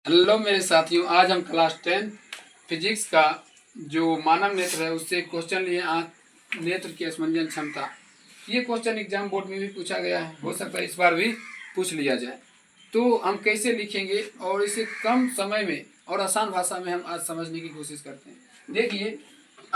Hello मेरे साथियों, आज हम क्लास 10 फिजिक्स का जो मानव नेत्र है उससे क्वेश्चन लिए आँख नेत्र की स्पंदन क्षमता। ये क्वेश्चन एग्जाम बोर्ड में भी पूछा गया है, हो सकता है इस बार भी पूछ लिया जाए। तो हम कैसे लिखेंगे और इसे कम समय में और आसान भाषा में हम आज समझने की कोशिश करते हैं। देखिए,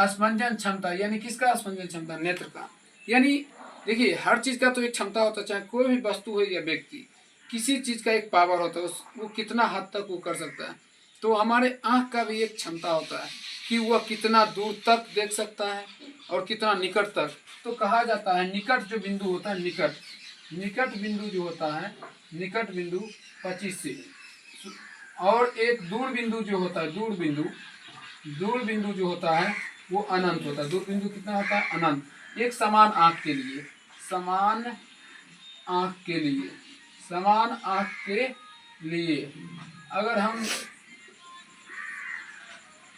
स्पंदन क्षमता यानी किसका स्पंदन क्षमता? नेत्र का। यानी देखिए, हर चीज़ का तो एक क्षमता होता है, चाहे कोई भी वस्तु हो या व्यक्ति, किसी चीज़ का एक पावर होता है, वो कितना हद तक वो कर सकता है। तो हमारे आँख का भी एक क्षमता होता है कि वह कितना दूर तक देख सकता है और कितना निकट तक। तो कहा जाता है निकट जो बिंदु होता है, निकट बिंदु जो होता है, निकट बिंदु 25 से, और एक दूर बिंदु जो होता है, दूर बिंदु जो होता है वो अनंत होता है। दूर बिंदु कितना होता है? अनंत। एक समान आँख के लिए, समान आँख के लिए अगर हम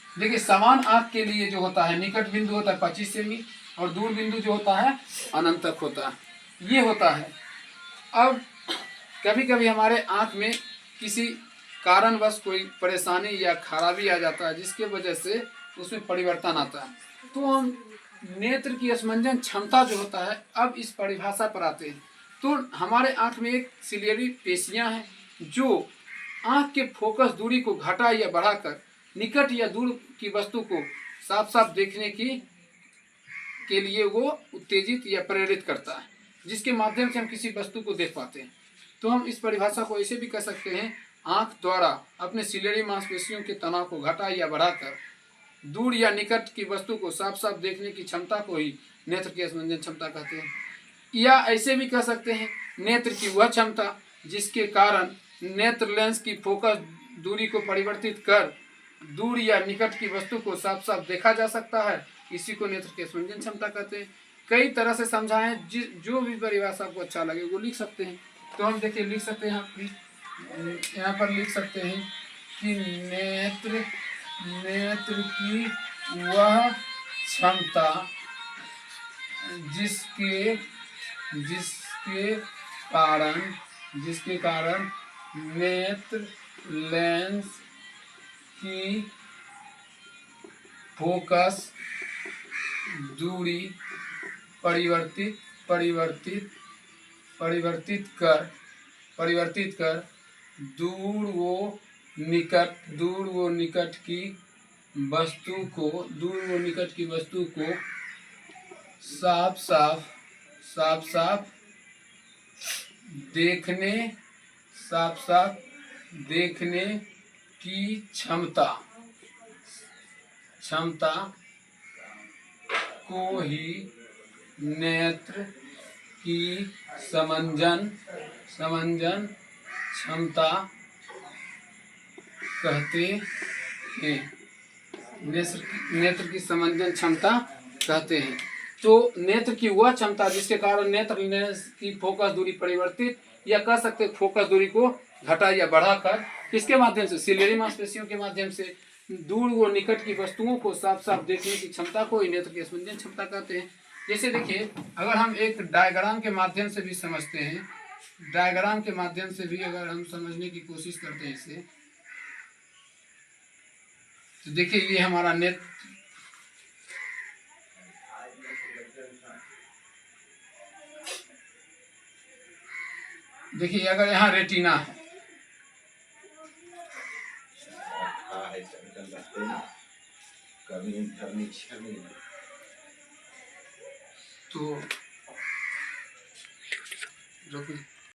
देखिए, समान आँख के लिए जो होता है, निकट बिंदु होता है 25 सेमी और दूर बिंदु जो होता है अनंत तक होता है। ये होता है। अब कभी कभी हमारे आँख में किसी कारणवश कोई परेशानी या खराबी आ जाता है, जिसके वजह से उसमें परिवर्तन आता है। तो हम नेत्र की स्पंदन क्षमता जो होता है, अब इस परिभाषा पर आते हैं। तो हमारे आँख में एक सिलियरी पेशियाँ हैं जो आँख के फोकस दूरी को घटा या बढ़ाकर निकट या दूर की वस्तु को साफ साफ देखने के लिए वो उत्तेजित या प्रेरित करता है, जिसके माध्यम से हम किसी वस्तु को देख पाते हैं। तो हम इस परिभाषा को ऐसे भी कह सकते हैं, आँख द्वारा अपने सिलियरी मांसपेशियों के तनाव को घटा या बढ़ाकर दूर या निकट की वस्तु को साफ साफ देखने की क्षमता को ही नेत्र की स्पंदन क्षमता कहते हैं। या ऐसे भी कह सकते हैं, नेत्र की वह क्षमता जिसके कारण नेत्र लेंस की फोकस दूरी को परिवर्तित कर दूर या निकट की वस्तु को साफ साफ देखा जा सकता है, इसी को नेत्र की स्पंदन क्षमता कहते हैं। कई तरह से समझाएं, जो भी परिभाषा आपको अच्छा लगे वो लिख सकते हैं। तो हम देखिए लिख सकते हैं, यहाँ पर लिख सकते हैं कि नेत्र की वह क्षमता जिसके कारण नेत्र लेंस की फोकस दूरी परिवर्तित कर दूर व निकट की वस्तु को साफ साफ देखने की क्षमता को ही नेत्र की समंजन क्षमता कहते हैं। नेत्र की समंजन क्षमता कहते हैं। तो नेत्र की वह क्षमता जिसके कारण नेत्र लेंस की फोकस दूरी परिवर्तित या कह सकते फोकस दूरी को घटा या बढ़ाकर किसके माध्यम से? सिलियरी मांसपेशियों के माध्यम से दूर व निकट की वस्तुओं को साफ साफ देखने की क्षमता को ही नेत्र की स्पंदन क्षमता कहते हैं। जैसे देखिए, अगर हम एक डायग्राम के माध्यम से भी समझते हैं, डायग्राम के माध्यम से भी अगर हम समझने की कोशिश करते हैं इसे, तो देखिए ये हमारा नेत्र, देखिए अगर यहाँ रेटिना है तो